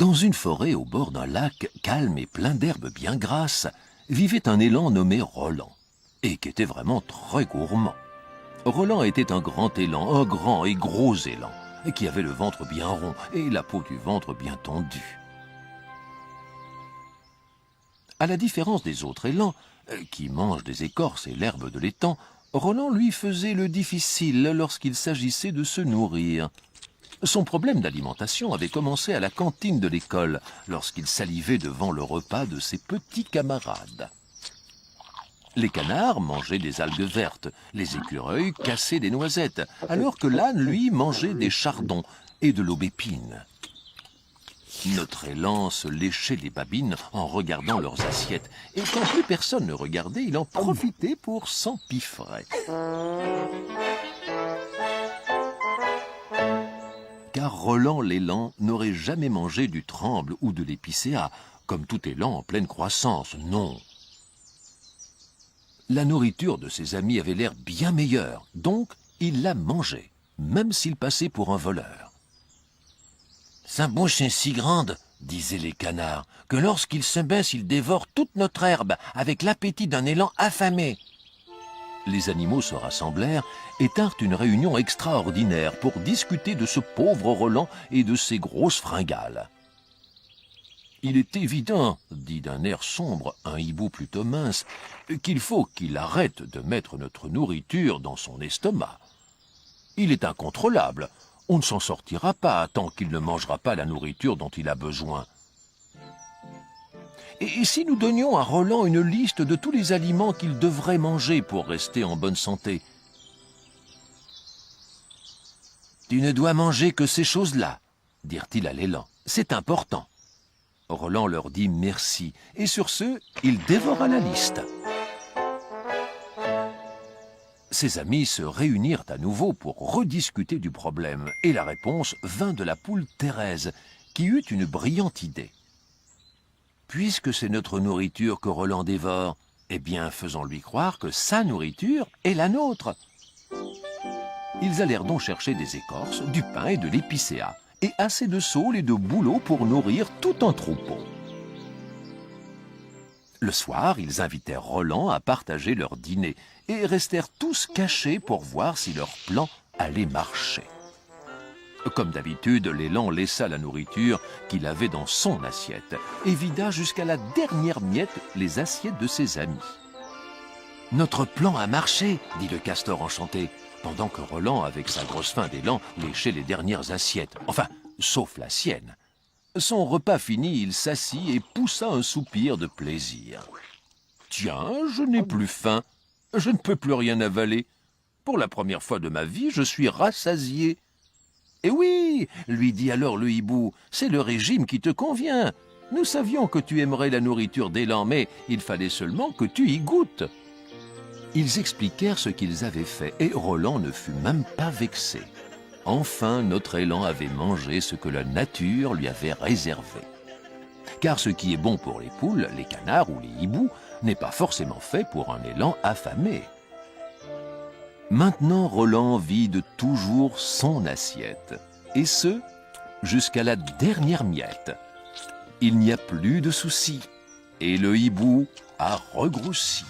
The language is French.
Dans une forêt au bord d'un lac calme et plein d'herbes bien grasses, vivait un élan nommé Roland, et qui était vraiment très gourmand. Roland était un grand élan, un grand et gros élan, qui avait le ventre bien rond et la peau du ventre bien tendue. À la différence des autres élans, qui mangent des écorces et l'herbe de l'étang, Roland lui faisait le difficile lorsqu'il s'agissait de se nourrir. Son problème d'alimentation avait commencé à la cantine de l'école, lorsqu'il salivait devant le repas de ses petits camarades. Les canards mangeaient des algues vertes, les écureuils cassaient des noisettes, alors que l'âne, lui, mangeait des chardons et de l'aubépine. Notre élan se léchait les babines en regardant leurs assiettes, et quand plus personne ne regardait, il en profitait pour s'empiffrer. Car Roland l'élan n'aurait jamais mangé du tremble ou de l'épicéa, comme tout élan en pleine croissance, non. La nourriture de ses amis avait l'air bien meilleure, donc il la mangeait, même s'il passait pour un voleur. « Sa bouche est si grande, disaient les canards, que lorsqu'il se baisse, il dévore toute notre herbe avec l'appétit d'un élan affamé. » Les animaux se rassemblèrent et tinrent une réunion extraordinaire pour discuter de ce pauvre Roland et de ses grosses fringales. « Il est évident, dit d'un air sombre un hibou plutôt mince, qu'il faut qu'il arrête de mettre notre nourriture dans son estomac. Il est incontrôlable. On ne s'en sortira pas tant qu'il ne mangera pas la nourriture dont il a besoin. Et si nous donnions à Roland une liste de tous les aliments qu'il devrait manger pour rester en bonne santé? « Tu ne dois manger que ces choses-là, dirent-ils à l'élan. C'est important. » Roland leur dit merci, et sur ce, il dévora la liste. Ses amis se réunirent à nouveau pour rediscuter du problème, et la réponse vint de la poule Thérèse, qui eut une brillante idée. « Puisque c'est notre nourriture que Roland dévore, eh bien faisons-lui croire que sa nourriture est la nôtre. » Ils allèrent donc chercher des écorces, du pain et de l'épicéa, et assez de saules et de bouleaux pour nourrir tout un troupeau. Le soir, ils invitèrent Roland à partager leur dîner et restèrent tous cachés pour voir si leur plan allait marcher. Comme d'habitude, l'élan laissa la nourriture qu'il avait dans son assiette et vida jusqu'à la dernière miette les assiettes de ses amis. « Notre plan a marché, dit le castor enchanté, pendant que Roland, avec sa grosse faim d'élan, léchait les dernières assiettes, enfin, sauf la sienne. Son repas fini, il s'assit et poussa un soupir de plaisir. « Tiens, je n'ai plus faim, je ne peux plus rien avaler. Pour la première fois de ma vie, je suis rassasié. »« Eh oui, lui dit alors le hibou, c'est le régime qui te convient. Nous savions que tu aimerais la nourriture d'élan, mais il fallait seulement que tu y goûtes. » Ils expliquèrent ce qu'ils avaient fait, et Roland ne fut même pas vexé. Enfin, notre élan avait mangé ce que la nature lui avait réservé. Car ce qui est bon pour les poules, les canards ou les hiboux n'est pas forcément fait pour un élan affamé. Maintenant, Roland vide toujours son assiette, et ce, jusqu'à la dernière miette. Il n'y a plus de soucis, et le hibou a regrossi.